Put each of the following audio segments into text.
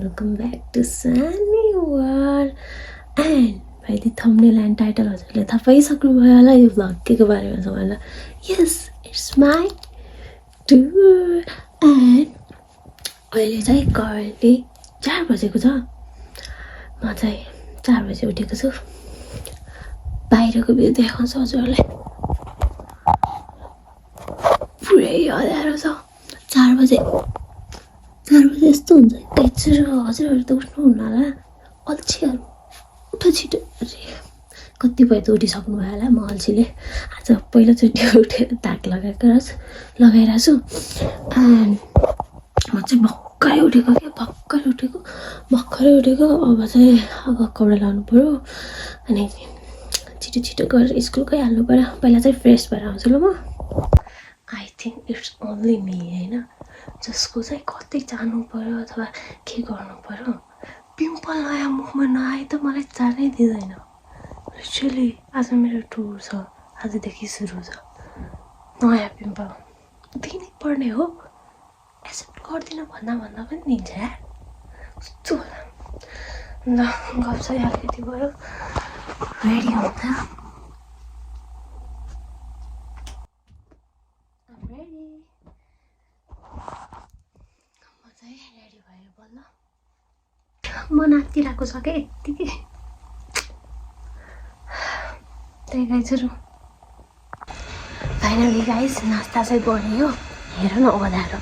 welcome back to Sunny World. And by the thumbnail and title हजुरले थाहा पाइसक्नुभयो होला यो भ्लग केको बारेमा छ भनेर. Yes, it's my tour. And अहिले चाहिँ currently 4 बजेको छ. म चाहिँ 4 बजे उठेको छु. बाहिरको भ्यू देखाउँछु हजुरहरूलाई. पुरै अँध्यारो छ. 4 बजे यस्तो हुन्छ. हजुरहरू त उठ्नुहुन्न होला. अल्छीहरू उठ छिटो. कतिपय त उठिसक्नु भयो होला. म अल्छीले आज पहिलोचोटि उठेर ताक लगाइरहेको छु. एन्ड म चाहिँ भर्खरै उठेको. अब चाहिँ कपडा लाउनु पऱ्यो. अनि छिटो गरेर स्कुल गइहाल्नु पऱ्यो. पहिला चाहिँ फ्रेस भएर आउँछु ल म. I think it's only me होइन जसको चाहिँ कतै जानु पऱ्यो अथवा के गर्नु पऱ्यो. पिम्पल नयाँ मुखमा नआए त मलाई जानै दिँदैन. एक्चुअली आज मेरो टुर छ. आजदेखि सुरु छ. नयाँ पिम्पल दिनै पर्ने हो. एक्सेप्ट गर्दिनँ भन्दा पनि दिन्छ यार. कस्तो होला. ल गफ चाहिँ अलिकति भयो. रेडी हुँदा रेडी भयो बल्ल. म नाचिरहेको छ क्या यत्तिकै. त्यही गाइजहरू फाइनली गाइस नास्ता चाहिँ बन्यो. हेर न अँध्यारो.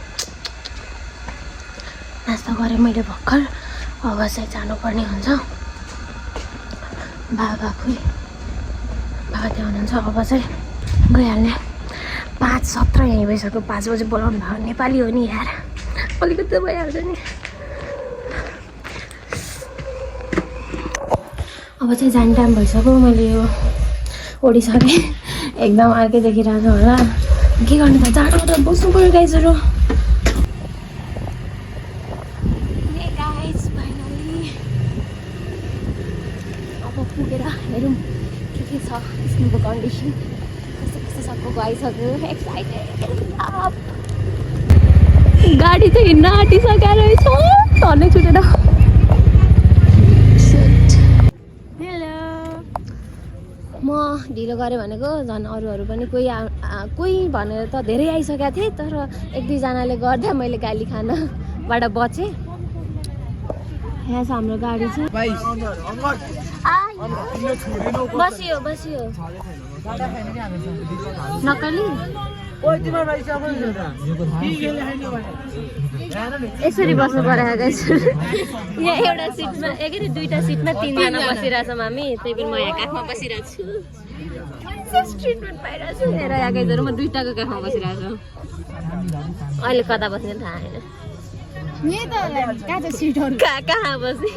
नास्ता गरेँ मैले भर्खर. अब चाहिँ जानुपर्ने हुन्छ. बाबा त्यहाँ हुनुहुन्छ. अब चाहिँ गइहाल्ने. 5:17 यहीँ भइसक्यो. 5 बजे बोलाउनु भयो. नेपाली हो नि यार. अलिकति त भइहाल्छ नि. अब चाहिँ जाने टाइम भइसक्यो. मैले यो ओडिसकेँ. एकदम अर्कै देखिरहेको छ होला. के गर्नु त जाडो त बस्नु पऱ्यो गाइजहरू. अब पुगेर हेरौँ के छ स्कुलको कन्डिसन. कस्तो सबको आइसक्यो. एक्साइटेड. गाडी चाहिँ हिँड्न आँटिसकेको रहेछ. टर्नै छुटेर. म ढिलो गरेँ भनेको झन् अरूहरू पनि कोही भनेर त धेरै आइसकेका थिए. तर 1-2जनाले गर्दा मैले गाली खानबाट बचेँ. यहाँ छ हाम्रो गाडी चाहिँ. बसियो नक्कली यसरी बस्नु पऱ्यो गाइस. यहाँ एउटा सिटमा दुईवटा सिटमा 3जना बसिरहेछौँ हामी. त्यही पनि म यहाँ काखमा बसिरहेको छु. ट्रिटमेन्ट पाइरहेको छु. हेर यहाँ गाइजहरू म 2टाको काखमा बसिरहेको छु. अहिले कता बस्ने थाहा छैन. कहाँ बसेँ.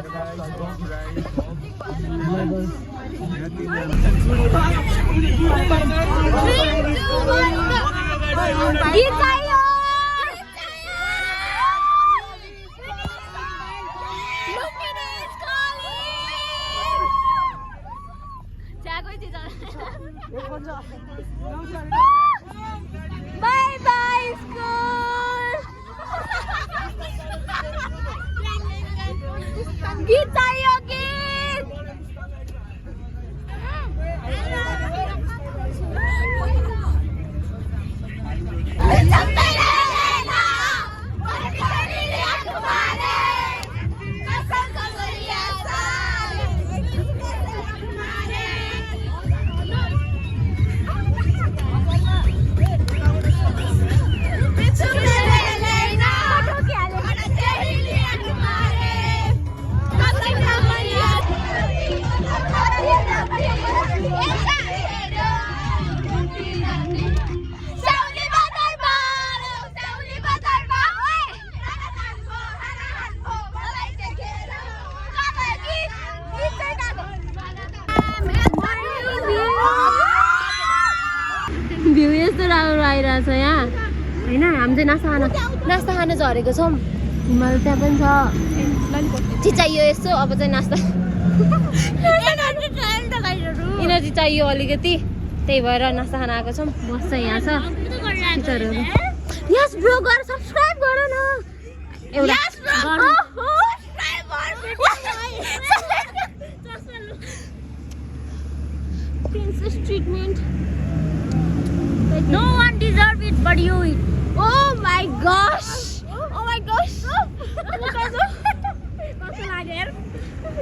Bye bye school. गीत चाहियो गीत. भ्यू यस्तो राम्रो आइरहेछ यहाँ होइन. हामी चाहिँ नास्ता खान झरेको छौँ. हिमाल त्यहाँ पनि छ. चाहियो यस्तो. अब चाहिँ नास्ता इनर्जी चाहियो अलिकति. त्यही भएर नास्ता खान आएको छौँ. बस चाहिँ यहाँ छ. यस ब्रो गर सब्सक्राइब गर न. एउटा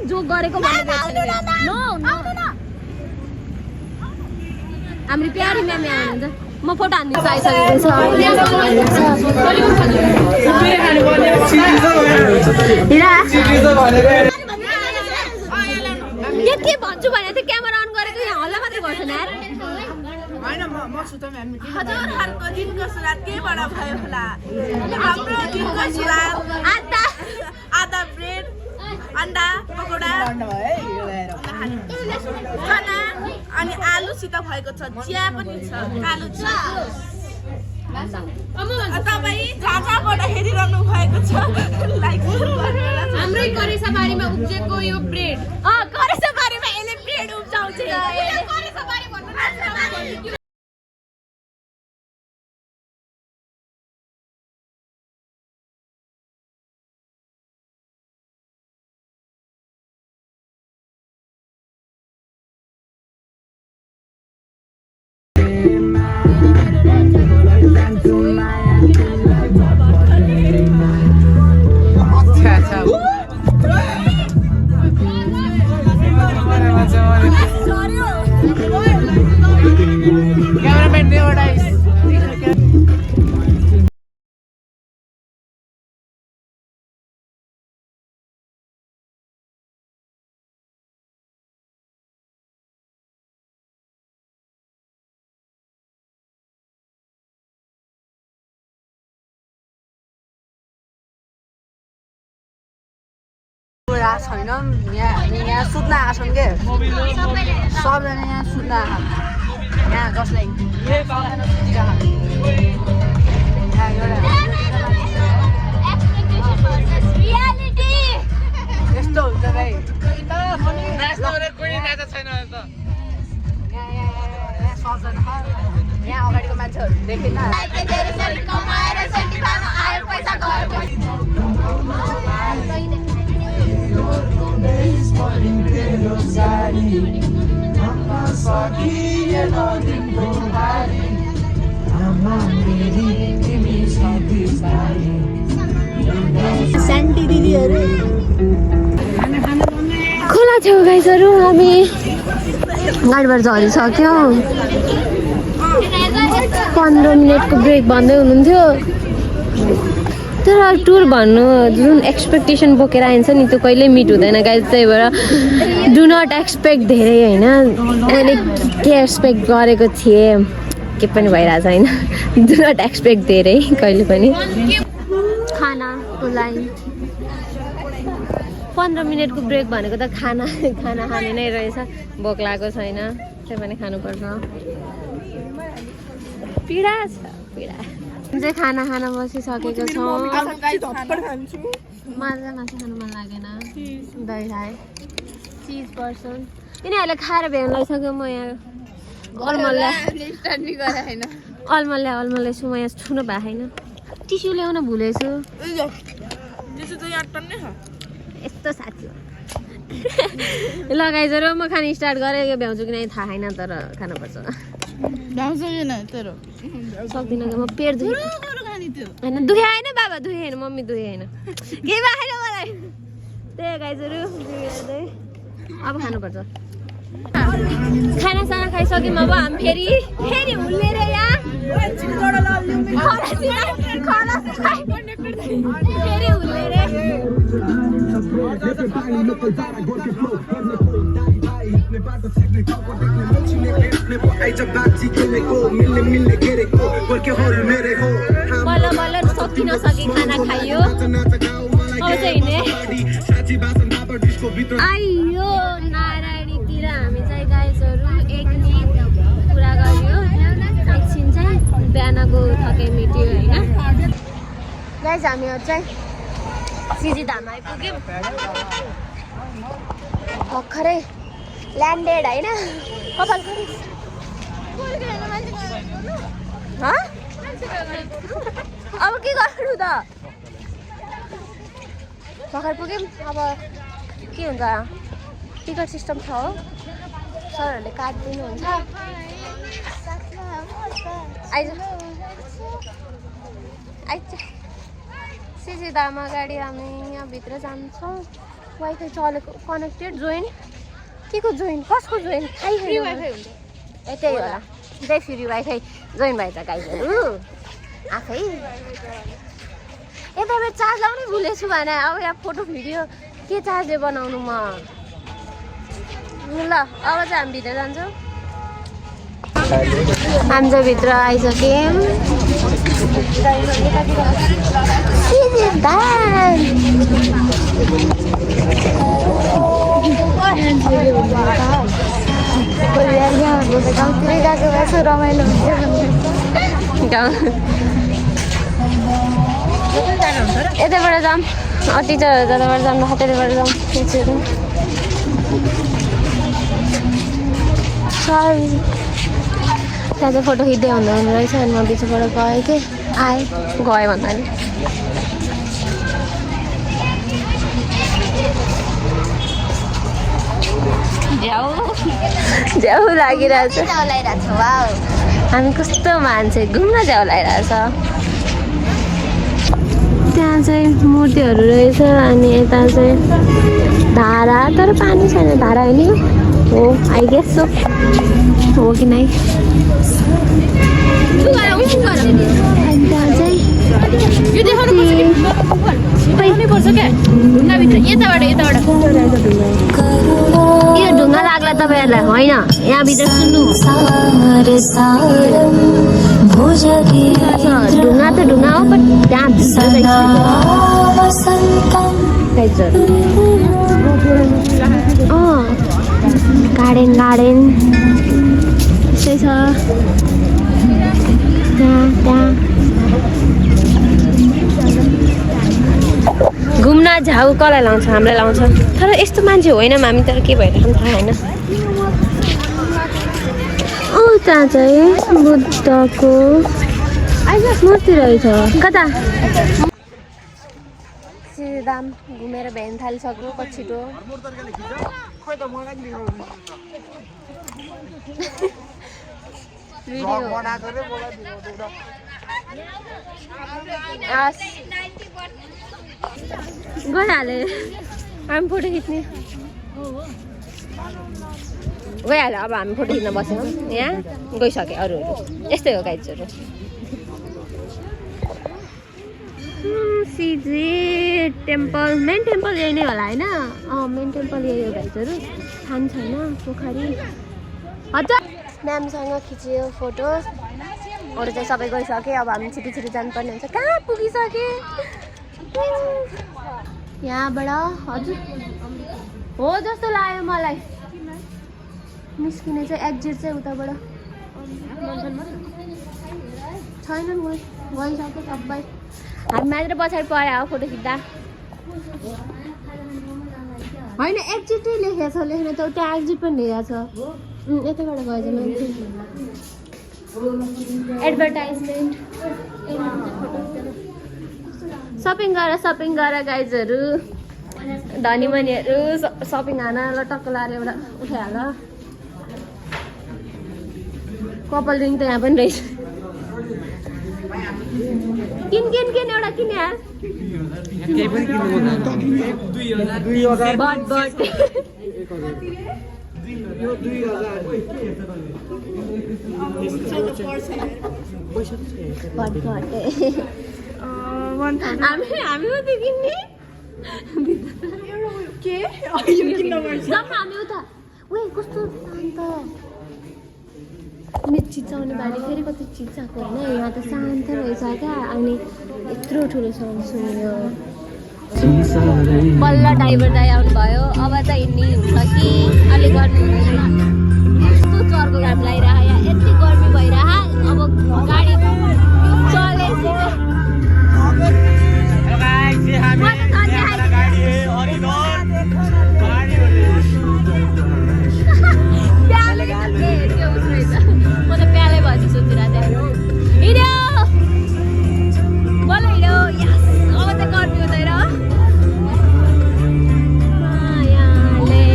जो गरेको हाम्रो प्यारी म्याम आउनुहुन्छ म फोटो हान्दिन्छु आइसकेको छ के भन्छु भने चाहिँ क्यामेरा अन गरेको यहाँ हल्ला मात्रै गर्छ यार हैन म सुत म्याम हजुरहरुको दिनको सुरुवात केबाट भयो होला हाम्रो दिनको सुरुवात आधा ब्रेड अन्डा पकोडा खाना अनि आलुसित भएको छ चिया पनि छ कालो चिया तपाईँ जहाँबाट हेरिरहनु भएको छ लाइक हाम्रै करेसाबारीमा उब्जेको यो ब्रेड करेसाबारीमा यसले ब्रेड उब्जाउँछ करेसाबारी भन्नु छैन यहाँ सुत्न आएको छन् के सबजना यहाँ सुत्न आएको यहाँ जसलाई यस्तो हुन्छ भाइ यहाँ अगाडिको मान्छेहरू देखिन्न खोला छेउ गाइसहरू हामी गाडीबाट झरिसक्यौँ 15 मिनटको ब्रेक भन्दै हुनुहुन्थ्यो तर टुर भन्नु जुन एक्सपेक्टेसन बोकेर आइन्छ नि त्यो कहिल्यै मिट हुँदैन गाइस त्यही भएर डु नट एक्सपेक्ट धेरै होइन मैले के एक्सपेक्ट गरेको थिएँ के पनि भइरहेछ होइन डु नट एक्सपेक्ट धेरै कहिले पनि खानाको लागि 15 मिनटको ब्रेक भनेको त खाना खाने नै रहेछ भोक लागेको छैन त्यही पनि खानुपर्छ पीडा छ पीडा चाहिँ खाना खान बसिसकेको छौँ मलाई मासु खानु मन लागेन दही खाएँ चिज पर्सन यिनीहरूले खाएर भ्याउनु लगाइसक्यो म यहाँ अलमल्ले छु म यहाँ छुनु भएको छैन टिस्यु ल्याउन भुलेछु यस्तो साथी हो लगाइज र म खान स्टार्ट गरेँ यो भ्याउँछु कि नै थाहा छैन तर खानुपर्छ सक्दिनँ कि म पेट होइन दुखे होइन बाबा दुखे होइन मम्मी दुखे होइन केही भएन मलाई त्यही गाइजहरू अब खानुपर्छ खानासाना खाइसक्यौँ अब हामी फेरि हुल्लेर यहाँ फेरि हुल्लेर बल्ल बल्ल सकि नसकी खाना खाइयो अब चाहिँ हिँड्ने आइयो नारायणीतिर हामी चाहिँ गाइजहरू एक मिनट पुरा गऱ्यो एकछिन चाहिँ बिहानको थकाइ मेट्यो होइन गाइज हामीहरू चाहिँ सिजी धाम आइपुग्यौँ भर्खरै ल्यान्डेड होइन कपाल अब के गर्नु त भर्खर पुग्यौँ अब के हुन्छ टिकट सिस्टम छ हो सरहरूले काटिदिनुहुन्छ आइज सिजी धाम अगाडि हामी यहाँभित्र जान्छौँ वाइफाई चलेको कनेक्टेड जोइन के को जोइन कसको जोइन फ्री वाइफाई हुन्छ त्यही होला त्यही फ्री वाइफाई जोइन भएछ गाइजहरू आफै यता मैले चार्ज लाउनै भुलेछु भने अब यहाँ फोटो भिडियो के चार्जले बनाउनु म ल अब चाहिँ हामी भित्र जान्छौँ हामी चाहिँ भित्र आइसक्यौँ गाउँतिरै गएको भए यसो रमाइलो हुन्थ्यो यतैबाट जाऊँ टिचरहरू जताबाट जाऊँ त्यतैबाट जाऊँ टिचरहरू त्यहाँ चाहिँ फोटो खिच्दै हुँदो रहेछ अनि म बिचबाट गएँ कि आएँ गएँ भन्दा नि झ्याउ लागिरहेछ हामी कस्तो मान्छे घुम्न झ्याउ लागिरहेछ त्यहाँ चाहिँ मूर्तिहरू रहेछ अनि यता चाहिँ धारा तर पानी छैन धारा होइन हो आई गेस सो हो कि नै यो ढुङ्गा लाग्ला तपाईँहरूलाई होइन यहाँभित्र सुन्नु ढुङ्गा त ढुङ्गा हो बट त्यहाँ गार्डन गार्डन त्यस्तै छ त्यहाँ घुम्न झाउ कसलाई लाउँछ हामीलाई लाउँछ तर यस्तो मान्छे होइनौँ हामी तर के भइरहेको थाहा होइन त्यहाँ चाहिँ बुद्धको मूर्ति रहेछ कता श्रीराम घुमेर भ्यान थालिसक्नु छिटो गइहाले हामी फोटो खिच्ने गइहाल्यो अब हामी फोटो खिच्न बस्यौँ यहाँ गइसक्यो अरूहरू यस्तै हो गाइजहरू सिजी टेम्पल मेन टेम्पल यही नै होला होइन मेन टेम्पल यही हो गाइजहरू थाहा छैन पोखरी हजुर म्यामसँग खिच्यो फोटो अरू चाहिँ सबै गइसक्यो अब हामी छिटो छिटो जानुपर्ने हुन्छ कहाँ पुगिसके यहाँबाट हजुर हो जस्तो लाग्यो मलाई निस्किने चाहिँ एक्जिट चाहिँ उताबाट छैनन् गइसक्यो सबै हामी मात्र पछाडि पऱ्यो फोटो खिच्दा होइन एक्जिटै लेखेको छ लेख्न त त्यहाँ एक्जिट पनि लेखेको छ यतैबाट गएछ एडभर्टाइजमेन्ट सपिङ गर गाइजहरू धनी मनीहरू सपिङ हान ल टक्क लाएर एउटा उठाइहाल कपाल रिङ त यहाँ पनि रहेछ किन एउटा किन यार हामी उता किन्ने हामी उता उयो कस्तो शान्त चिच्चाउने बारी फेरि कति चिच्चाएको होइन यहाँ त शान्त रहेछ क्या अनि यत्रो ठुलो साउन्ड सुन्यो बल्ल ड्राइभर दाइ आउनुभयो अब चाहिँ हिँड्ने हुन्छ कि अलिक गर्मी हुँदैन यस्तो चर्को घाम लगाइरह यहाँ यति गर्मी भइरह अब गाडी चलेछ म त प्यालै भएछु सोचिरहेको थिएँ हिँड्यो बल्ल हिँड्यो यस अब त गर्मी हुँदैन मायाले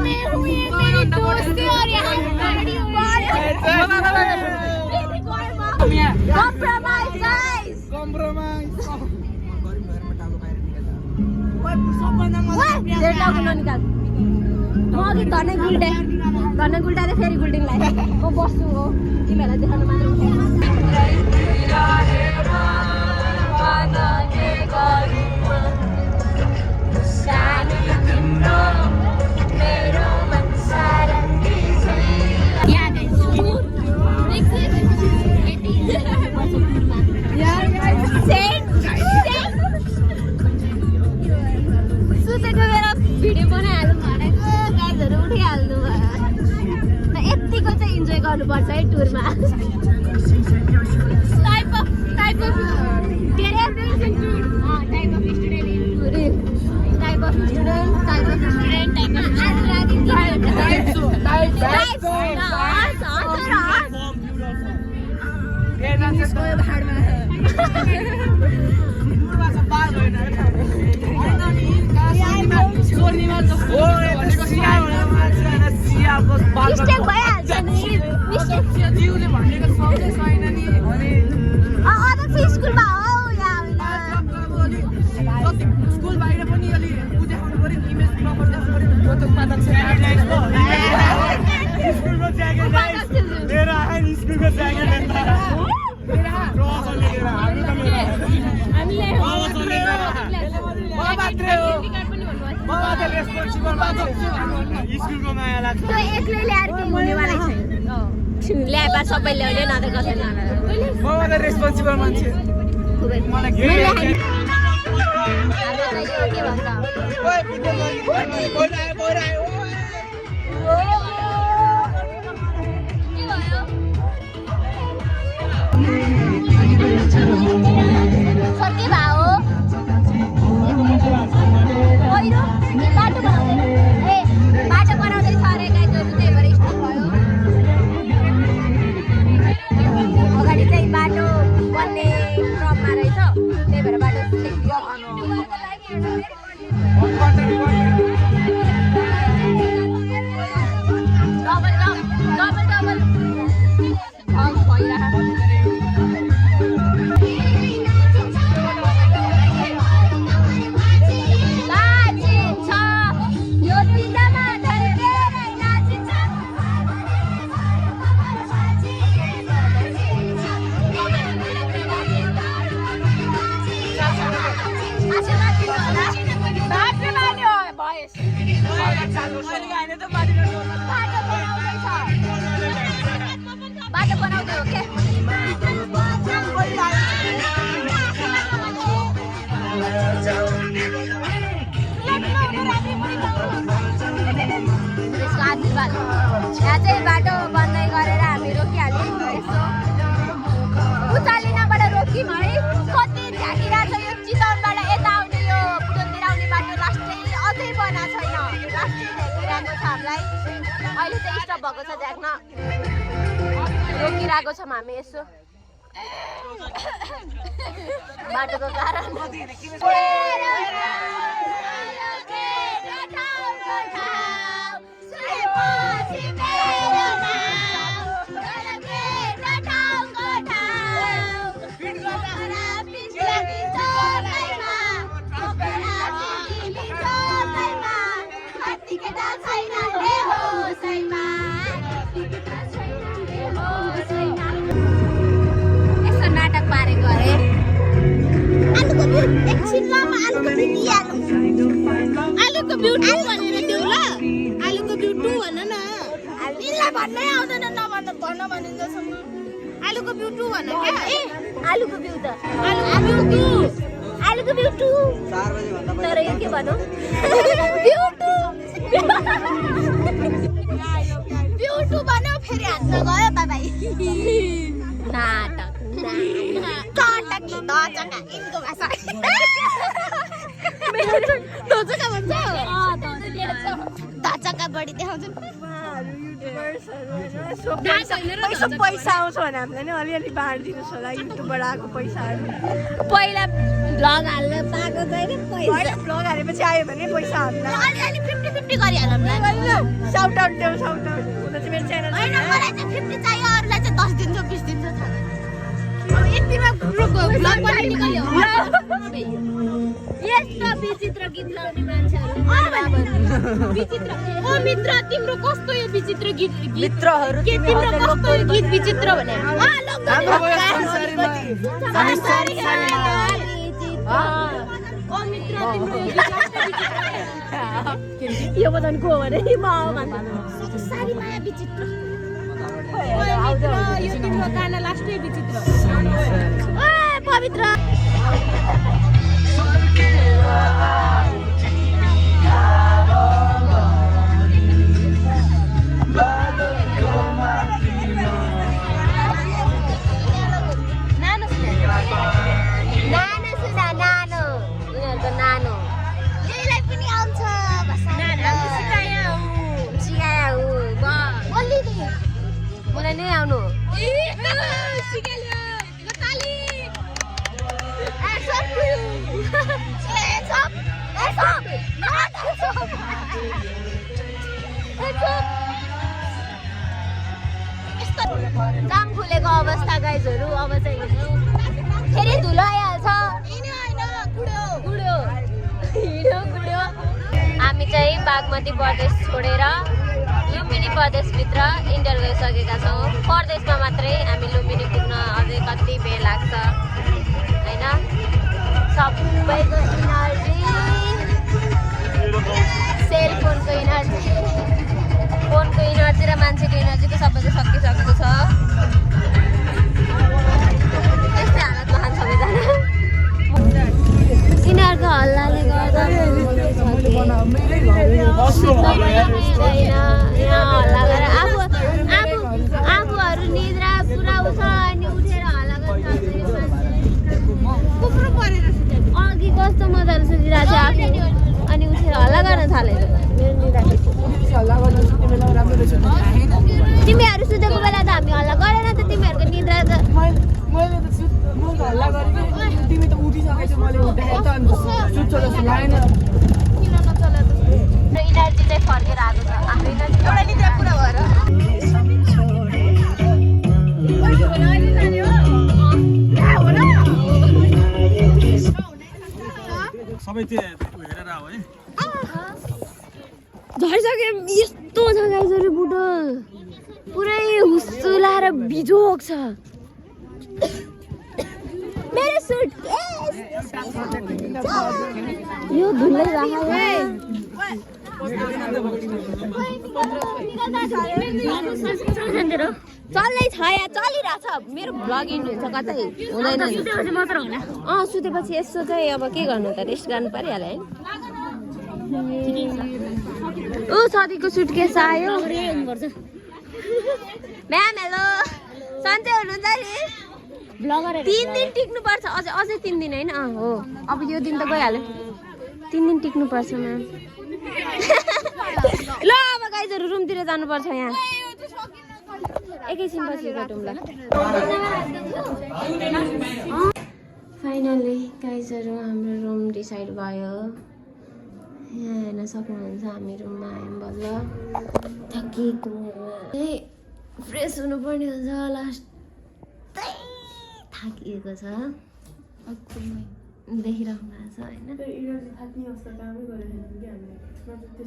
मैं हूँ ये मेरी दोस्ती और यहाँ गाड़ी हो रही है compromise guys जेटा गुलो निकाल म अघि धनै गुल्टे फेरि गुल्टिङलाई म बस्छु हो तिमीहरूलाई देखाउन मात्र भिडियो बनाइहाल्नु भनेको गाइजहरू उठिहाल्नु भयो यतिको चाहिँ इन्जोय गर्नुपर्छ है टुरमा टाइप अफ के अरे टाइप अफ मिस्टेक भइहाल्छ नि स्कुलमा हो या स्कुल बाहिर पनि अलि उ देखाउनु पर्यो इमेज प्रपर देखाउनु पर्यो स्कुलको ज्याकेट मेरो आएन स्कुलको ज्याकेट स्कुलको माया लाग्छ एक्लै ल्याएर के हुनेवाला छैन ल्याए सबै ल्याउने न त कसै म मात्र रेस्पोन्सिबल मान्छे मलाई के सर्की भाउ बाटो बनाउँदैछ अरे गाइजहरू त्यही भएर स्टप भयो अगाडि चाहिँ बाटो बन्ने क्रममा रहेछ त्यही भएर बाटो डबल भइरहेको बाटो बनाउँदै हो के आशीर्वाद यहाँ चाहिँ बाटो बन्दै गरेर हामी रोकिहाल्यौँ यसो उचालिनाबाट रोक्यौँ है कति झाँकिरहेको छ यो चितवनबाट यता आउने यो पुटोलतिर आउने बाटो लास्टै अझै बनाएको छैन लास्टै झाँकिरहेको छ हामीलाई अहिले चाहिँ स्टप भएको छ झाँक्न रोकिरहेको छौँ हामी यसो बाटोको कारण यसो नाटक पारेको अरे आलुको बिउ एकछिन लामा आलुको बिउ दिइहालौँ आलुको बिउ टु भनेर देऊ ल आलुको बिउ टु भन न तिमीलाई भन्नै आउँदैन नभन्न भन्न भनिन्दैसँग आलुको बिउ टु भन क्या ए आलुको बिउ त आलुको बिउ टु 4 बजे भन्दा तर यो के भनौ बिउ टु बिउ टु भन फेरि हान्न गयो बाइ बाइ नाटक दचका इनको भाषा दचका भन्छ दचका बढी देखाउँछ पैसा आउँछ भने हामीलाई नि अलिअलि बाँडिदिनुहोस् होला युट्युबबाट आएको पैसाहरू पहिला भ्लग हाल्न पाएको छैन होइन भ्लग हालेपछि आयो भने पैसा हामीलाई अलिअलि 50-50 गरिहालौँ न साउट आउट देऊ साउट आउट हुन चाहिँ मेरो च्यानल होइन मलाई चाहिँ 50 चाहियो अरूलाई चाहिँ 10 दिन्छ 20 दिन्छ यतिमा भ्लग पनि निकाल्यो यस्तो विचित्र गीत गाउने मान्छेहरू विचित्र ओ मित्र तिम्रो कस्तो यो विचित्र गीत मित्रहरू के तिम्रो कस्तो यो गीत विचित्र भने ओ मित्र तिम्रो यो बदन को हो भने म सारी माया विचित्र यो तिम्रो गाना लास्टै विचित्र पवित्र मलाई नै आउनु काम खुलेको अवस्था गाइजहरू अब चाहिँ फेरि धुलो आइहाल्छ हामी चाहिँ बागमती प्रदेश छोडेर लुम्बिनी प्रदेशभित्र इन्टर गइसकेका छौँ परदेशमा मात्रै हामी लुम्बिनी पुग्न अझै कति बेर लाग्छ होइन सबैको इनर्जी सेलफोनको इनर्जी फोनको इनर्जी र मान्छेको इनर्जीको सबैको सकिसकेको छ यस्तै हालतमा खान्छ सबैजना यिनीहरूको हल्लाले गर्दा आफूहरू निद्रा पुरा उठ अनि उठेर हल्ला गर्छ अघि कस्तो मजाले सुतिरहेको थियो अनि उठेर हल्ला गर्न थालेको तिमीहरू सुतेको बेला त हामी हल्ला गरेन त तिमीहरूको निद्रा त तिमी त उठिसकेछौ मैले उठेको त सुत्छ जस्तो लागेन इनर्जी चाहिँ फर्केर आएको छ हाम्रो इनर्जी एउटा निद्रा पुरा भएर सबै त्यो हेरेर आऊ है झरिसक्यो यस्तो छ गाइजहरू बुढो पुरै हुस्सुलाएर बिजोक छ मेरो सुट यो धुलै चल्दै छ या चलिरहेछ मेरो भ्लग इन्ड हुन्छ कतै हुँदैन सुतेपछि यसो चाहिँ अब के गर्नु त रेस्ट गर्नु परिहाल्यो है ऊ सधैँको सुटकेस आयो म्याम हेलो सन्चै हुनुहुन्छ नि 3 दिन टिक्नुपर्छ अझै 3 दिन होइन हो अब यो दिन त गइहाल्यो 3 दिन टिक्नुपर्छ म्याम ल अब गाइजहरू रुमतिर जानुपर्छ यहाँ एकैछिन पछि भेटौँ ल फाइनली गाइजहरू हाम्रो रुम डिसाइड भयो यहाँ हेर्न सक्नुहुन्छ हामी रुममा आयौँ बल्ल थकिएको फ्रेस हुनुपर्ने हुन्छ लास्टै थाकिएको छ देखिराख्नु भएको छ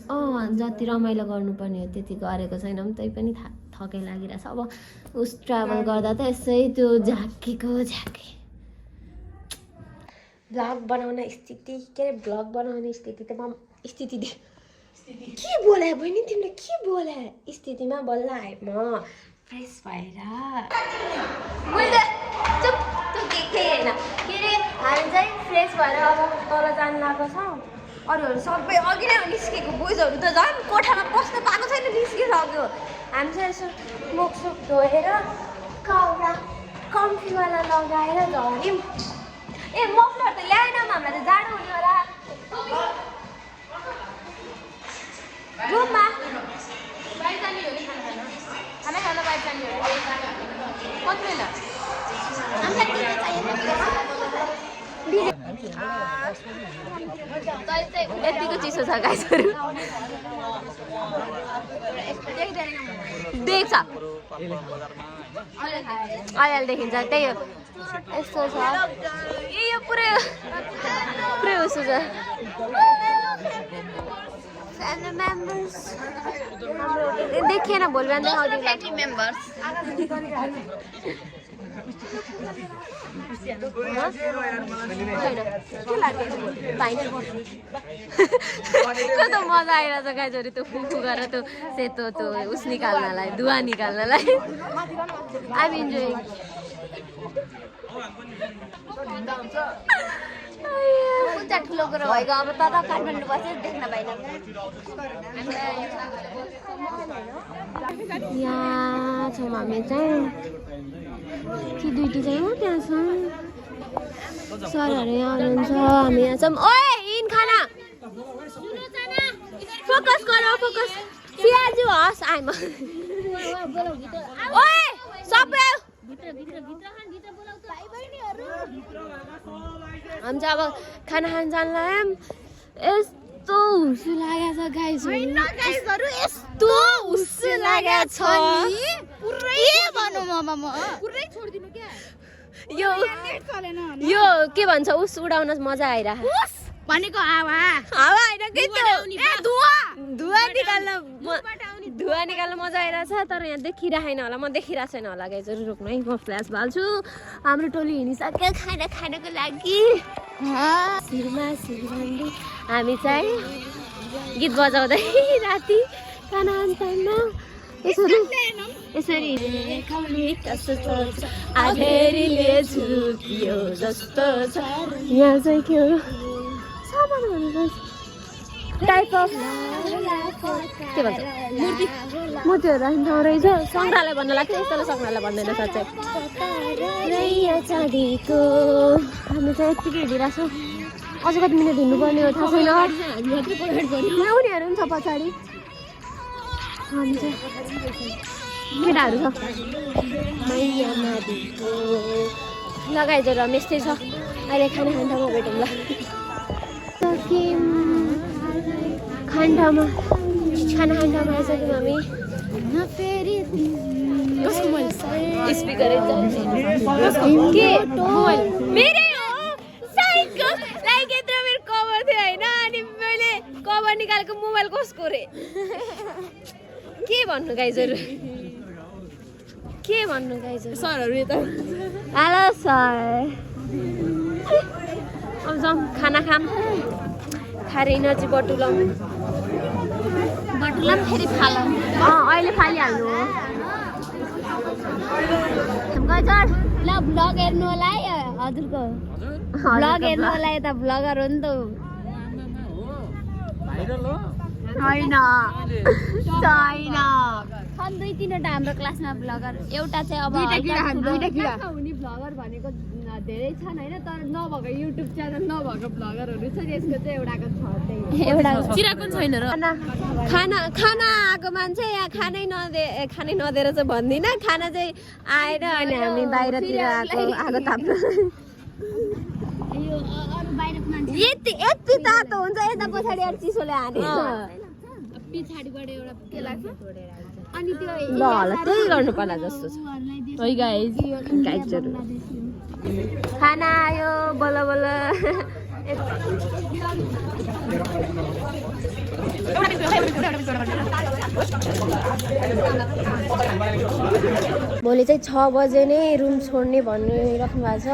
होइन जति रमाइलो गर्नुपर्ने हो त्यति गरेको छैनौँ त्यही पनि थकै लागिरहेछ अब उस ट्राभल गर्दा त यसै त्यो झाकेको झाके भ्लग बनाउने स्थिति के अरे भ्लग बनाउने स्थिति त स्थिति के बोलायो बहिनी तिमीले के बोलायो स्थितिमा बल्ल आएँ म फ्रेस भएर मैले चुप त्यो के होइन के अरे हामी चाहिँ फ्रेस भएर अब तल जानु लागेको छौँ अरूहरू सबै अघि नै निस्केको बोइजहरू त झन् कोठामा पस्न पाएको छैन निस्किसक्यो हामी चाहिँ यसो मुखसुख धोएर कौडा कम्फीवाला लगाएर झऱ्यौँ ए मफलर त ल्याएनौँ हामीलाई त जाडो हुने होला रुममा बाहिर जाने हो कि खाना खान यतिको चिसो छ गाइसहरू देख्छ अहिले देखिन्छ त्यही हो यस्तो छ यो पुरै उसो छ देखिएन भोलि बिहान देखाउँदिन मेम्बर्स कस्तो मजा आइरहेछ गाइजहरू त्यो फुफु गरेर त्यो सेतो त्यो उस निकाल्नलाई धुवा निकाल्नलाई आइम इन्जोइङ उता ठुलो कुरो भएको अब त काठमाडौँ बसेर देख्न पाइनँ यहाँ छौँ हामी चाहिँ कि दुईटी चाहिँ हो त्यहाँ छ सरहरू यहाँ हुनुहुन्छ हामी यहाँ छौँ ओए इन खाना फोकस गरौ फोकस सियाजु हस् आइम ओए सबै हामी चाहिँ अब खाना खान जान्लाम यस्तो हुस्सु लागेको छ गाइजहरू यस्तो हुस्सु लागेको छ पुरै भनौँ म पुरै छोड्दिनु क्या यो के भन्छ उस उडाउन मजा आइरहेको भनेको हावा हावा होइन के त्यो धुवा निकाल्न मजा आइरहेछ तर यहाँ देखिरहेन होला म देखिरहेको छैन होला गाइजहरू रोक्नु है म फ्ल्यास बाल्छु हाम्रो टोली हिँडिसक्यो खाना खानको लागि हामी चाहिँ गीत बजाउँदै राति खाना खान्छौँ यसरी आधेरीले छुट्यो जस्तो छ यहाँ चाहिँ के हो टाइप अफ के भन्छ मूर्तिहरू राख्नु रहेछ सङ्ग्रहालय भन्नु लाग्छ यस्तोलाई सङ्ग्रहालय भन्दैन साँच्चै चाँदीको हामी चाहिँ यत्तिकै हिँडिरहेको छौँ अझ कति मिनट हिँड्नुपर्ने हो थाहा छैन उनीहरू पनि छ पछाडि हामी चाहिँ केटाहरू छ मैया नदीको लगाइदिएर यस्तै छ अहिले खाना खान्ठामा भेटौँ ल खाना खान्ठामा आइसक्यौँ हामी स्पिकर के मेरै हो साइको लाइक यत्रो मेरो कभर थियो होइन अनि मैले कभर निकालेको मोबाइल कसको रे के भन्नु गाइजहरू सरहरू यता हेलो सर अब जाउँ खाना खाम खाएर इनर्जी बटुलाउँ फेरि फालौँ अहिले फालिहाल्नु हो गजर ल भ्लग हेर्नु होला है हजुरको भ्लग हेर्नु होला यता भ्लगर हो नि त छैन छन् 2-3वटा हाम्रो क्लासमा भ्लगर एउटा चाहिँ अब हुने भ्लगर भनेको धेरै छन् होइन तर नभएको युट्युब च्यानल नभएको भ्लगरहरू छ यसको चाहिँ एउटाको छ एउटा चिराको छैन र खाना आएको मान्छे यहाँ खानै नदिएर चाहिँ भन्दिनँ खाना चाहिँ आएर अनि हामी बाहिरतिर आएको ताप्नु यति तातो हुन्छ यता पछाडि अरू चिसोले हाने पछाडिबाट एउटा के लाग्छ अनि त्यो ल त्यही गर्नु पर्ला जस्तो छ है गाइजहरू खाना आयो बल्ल बल्ल भोलि चाहिँ 6 बजे नै रुम छोड्ने भनिराख्नु भएको छ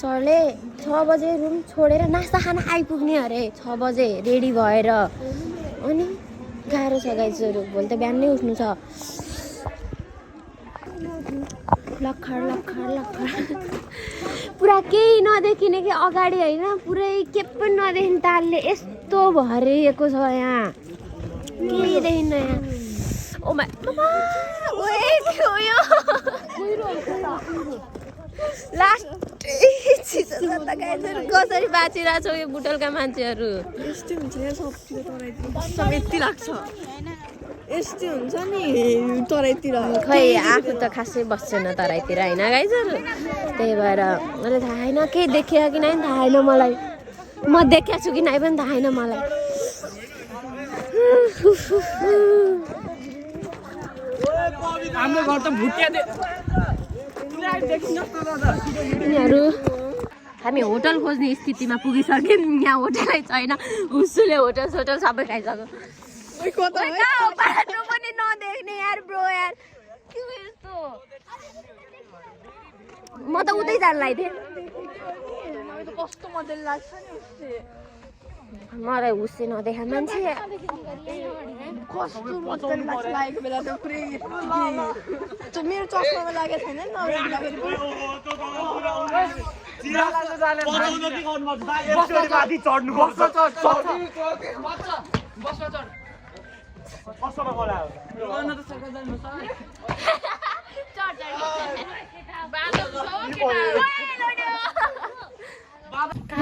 सरले 6 बजे रुम छोडेर नास्ता खाना आइपुग्ने अरे 6 बजे रेडी भएर अनि गाह्रो छ गाइजहरू भोलि त बिहान नै उठ्नु छ लखर पुरा केही नदेखिने कि अगाडि होइन पुरै के पनि नदेखिने तालले यस्तो भरिएको छ यहाँ केही देखिन्न यहाँ ओ माइ लास्ट कसरी बाँचिरहेको छौ यो बुटलका मान्छेहरू यति लाग्छ यस्तै हुन्छ नि तराईतिर खै आफू त खासै बस्दैन तराईतिर होइन गाइजहरू त्यही भएर मलाई थाहा छैन केही देखियो कि नै थाहा छैन मलाई म देखेको छु कि नै पनि थाहा छैन मलाई हाम्रो घर त भुटिया यिनीहरू हामी होटल खोज्ने स्थितिमा पुगिसक्यौँ यहाँ होटलै छैन उसुले होटल सोटल सबै खाइसक्यो बाटो पनि नदेख्ने यार ब्रो यार के यस्तो म त उतै जान लाग्थेँ कस्तो मजाले लाग्छ नि उसले मलाई उसले नदेखा मान्छे कस्तो मजाले लाग्छ लागेको बेला त पुरै मेरो चस्मामा लागेको छैन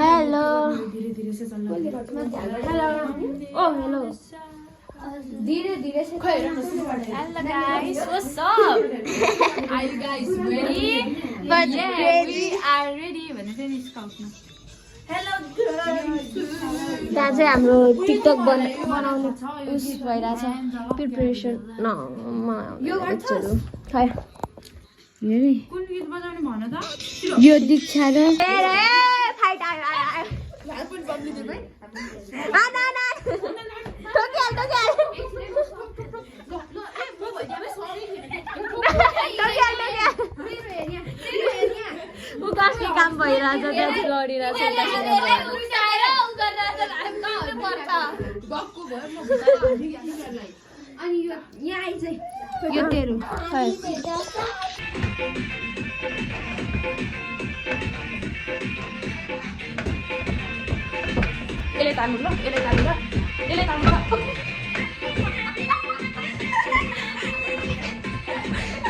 हेलो हेलो धीरे धीरे से Hello guys, what's up? Are you guys ready? But yeah, ready. we are ready. भने चाहिँ निस्काउनु. Hello guys. त्यहाँ चाहिँ हाम्रो टिकटक बनाउने उस भइरहेछ प्रिपरेसन खै कुन गीत बजाउने भन त? यो दीक्षा र फाइट आयो कसले काम भइरहेछ त्यहाँ गरिरहेछ अनि यो यहाँ आइज यो तेरो यसले तान्नु ल, यसले तान्नु ल, यसले तान्नु ल.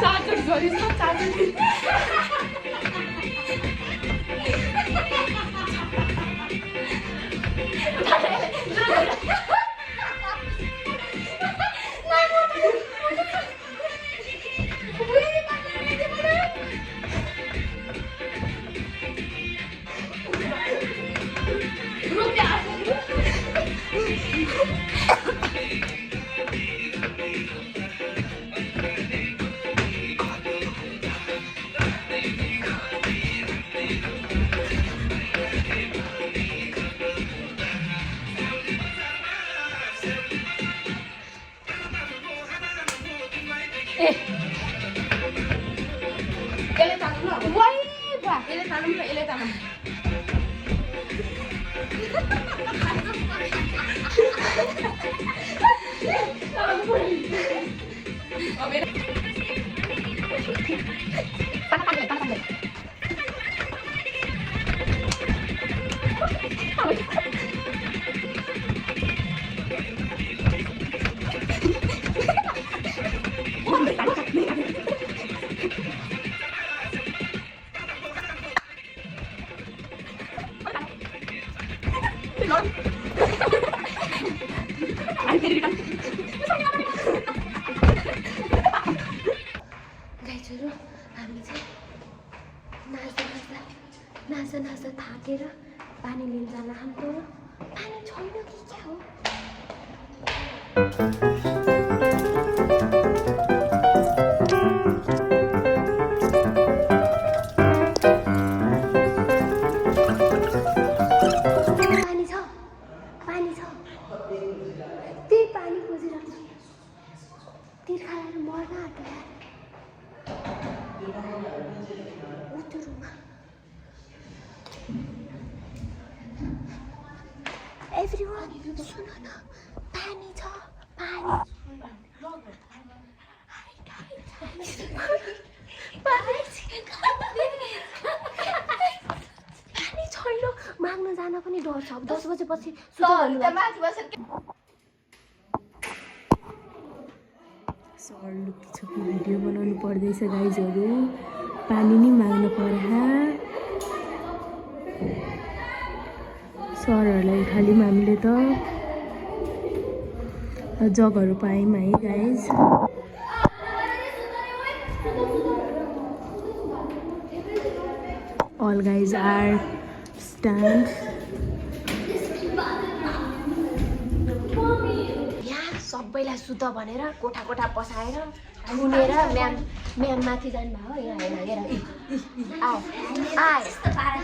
चार्जर झरिस न, चार्जर. गाइजहरू हामी चाहिँ नाच्दा थाकेर पानी लिन जान हाम्रो पानी छैन कि क्या हो पानी छ त्यही पानी खोजिरहेको तिर्खाएर मर्न आँट्यो Everyone, सुन न पानी छ पानी छैन माग्न जान पनि डर छ 10 बजेपछि सर लुकी छोकी भिडियो बनाउनु पर्दैछ गाइजहरू पानी नि माग्नु पर्ला सरहरूलाई खाली हामीले त जगहरू पायौँ है guys all guys are stand पहिला सुत भनेर कोठा कोठा पसाएर उनेर म्याम माथि जानुभयो यहाँ हेर आए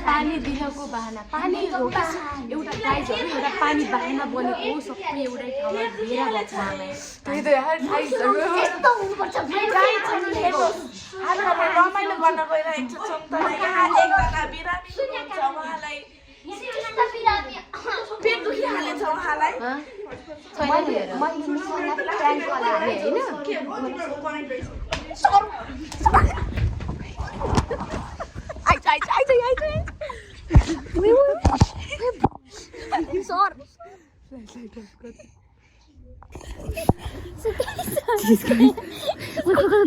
पानी दिनको बाहना पानी एउटा गाइजहरू एउटा पानी बाहना बनेको सबै एउटै ठाउँमा भेला भएको यस्तो हुनुपर्छ रमाइलो गर्न गइरहेको छौँ तर यहाँ एकजना बिरामी हुनुहुन्छ उहाँलाई पेट दुखिहालेछ उहाँलाई मैले मिसनलाई प्यान्ट लगाएँ होइन सर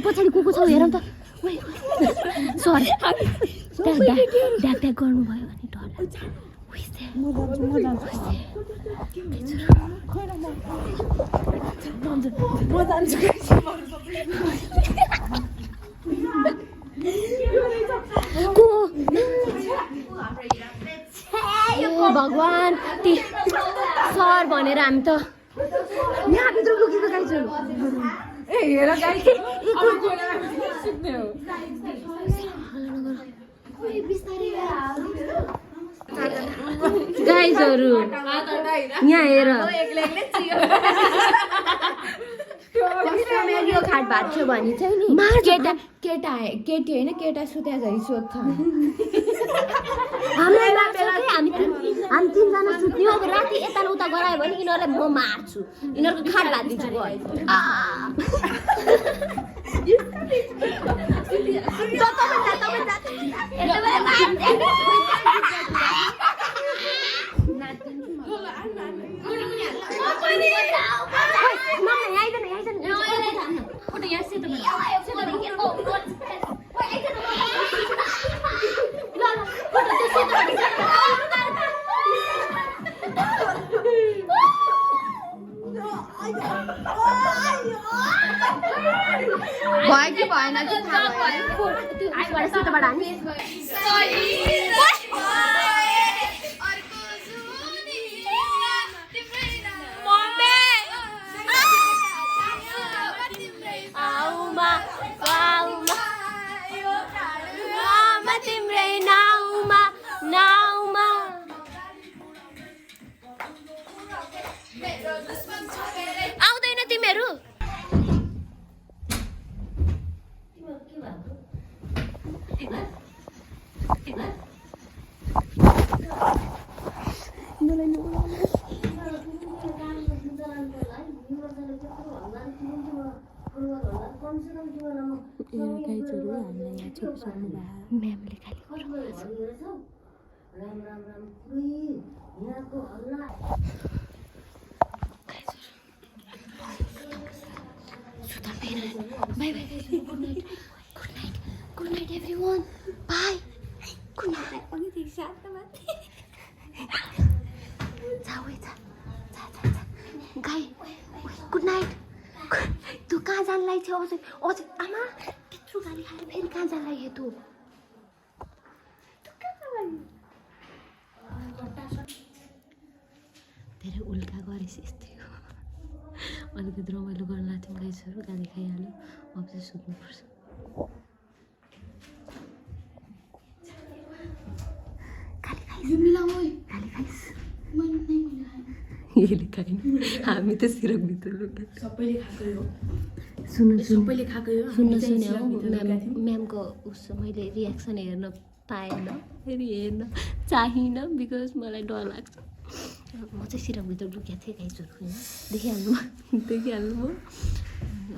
पछाडि को छ हेरौँ त सर ड्याक गर्नुभयो अनि डर भगवान ती सर भनेर हामी त यहाँभित्र लुकेको गाइजहरू गाइजहरू यहाँ हेर यो खाट भाँच्यो भने चाहिँ नि केटी होइन केटा सुत्या झै सोध्छ हामी तिनजना सुत्ने अब राति यता उता गरायो भने यिनीहरूलाई म मार्छु यिनीहरूको खाट भाँचिदिन्छु भयो कि भएन कि सितबाट हामी तिम्रै नाउमा आउँदैन तिमीहरू म्यामले खाली by by good night everyone by good night गाई गुड नाइट तँ कहाँ जानलाई थियो अझै आमा त्यत्रो गाली खाएर फेरि कहाँ जानलाई तँ धेरै उल्का गरेछ यस्तै हो अलिकति रमाइलो गर्न लाग्थ्यौँ गाइसहरू गाली खाइहाल्यो अब चाहिँ सुत्नुपर्छ यसले खाएन हामी त सिरकभित्र सुन्नु म्यामको उसो मैले रियाक्सन हेर्न पाएन फेरि हेर्न चाहिनँ बिकज मलाई डर लाग्छ म चाहिँ सिरकभित्र लुकेको थिएँ गाइजहरू होइन देखिहाल्नु म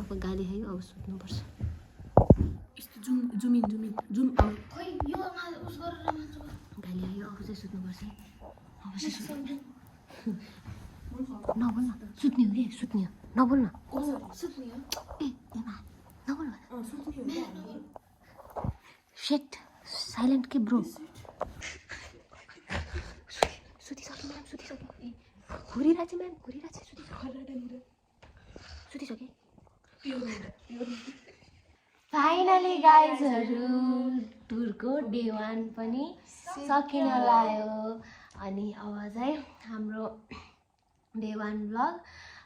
अब गाली खायो अब सुत्नुपर्छ गाली आयो अब चाहिँ सुत्नुपर्छ अब चाहिँ नबोल न सुत्ने हो रे सुत्ने हो नबोल न ए नबोल सेट साइलेन्ट के ब्रो सुतिसक्यो म्याम सुतिसक्यो घुरिरहेछ म्याम घुरिरहेछ सुतिसक्यो फाइनली गाइजहरू टुरको डे 1 पनि सकिन लाग्यो अनि अब चाहिँ हाम्रो डे 1 भ्लग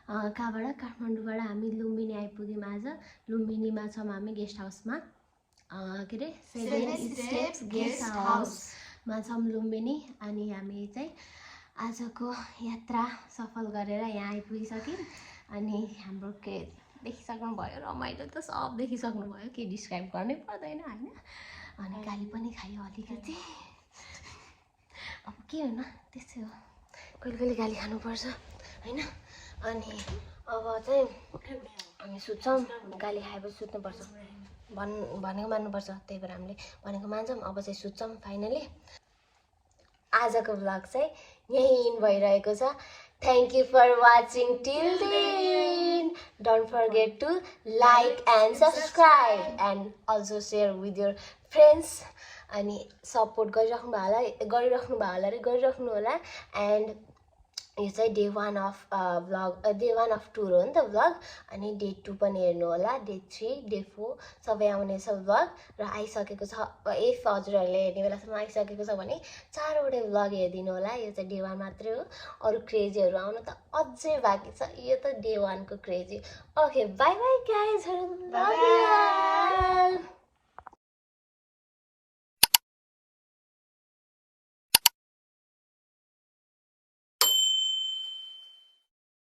कहाँबाट काठमाडौँबाट हामी लुम्बिनी आइपुग्यौँ आज। लुम्बिनीमा छौँ हामी गेस्ट हाउसमा, के अरे 7 स्टेप्स गेस्ट हाउसमा छौँ लुम्बिनी। अनि हामी चाहिँ आजको यात्रा सफल गरेर यहाँ आइपुगिसक्यौँ। अनि हाम्रो के देखिसक्नुभयो, रमाइलो त सब देखिसक्नुभयो, के डिस्क्राइब गर्नै पर्दैन होइन। अनि गाली पनि खायो अलिकति, अब के होइन त्यस्तै हो, कहिले कहिले गाली खानुपर्छ होइन। अनि अब चाहिँ हामी सुत्छौँ, गाली खाएपछि सुत्नुपर्छ भनेको मान्नुपर्छ, त्यही भएर हामीले भनेको मान्छौँ। अब चाहिँ सुत्छौँ फाइनली। आजको भ्लग चाहिँ यहीँ इन भइरहेको छ। Thank you for watching till the end. Don't forget to like and subscribe and also share with your friends. अनि सपोर्ट गरिराख्नु भयो होला। एन्ड यो चाहिँ day 1 of vlog, day 1 of tour हो नि त भ्लग। अनि डे 2 पनि हेर्नु होला, डे 3, डे 4 सबै आउनेछ भ्लग। र आइसकेको छ, इफ हजुरहरूले हेर्ने बेलासम्म आइसकेको छ भने 4वटै भ्लग हेरिदिनु होला। यो चाहिँ डे 1 मात्रै हो, अरू क्रेजीहरू आउनु त अझै बाँकी छ। यो त डे 1 को क्रेजी। ओके, बाई बाई गाइजहरू, लभ यु।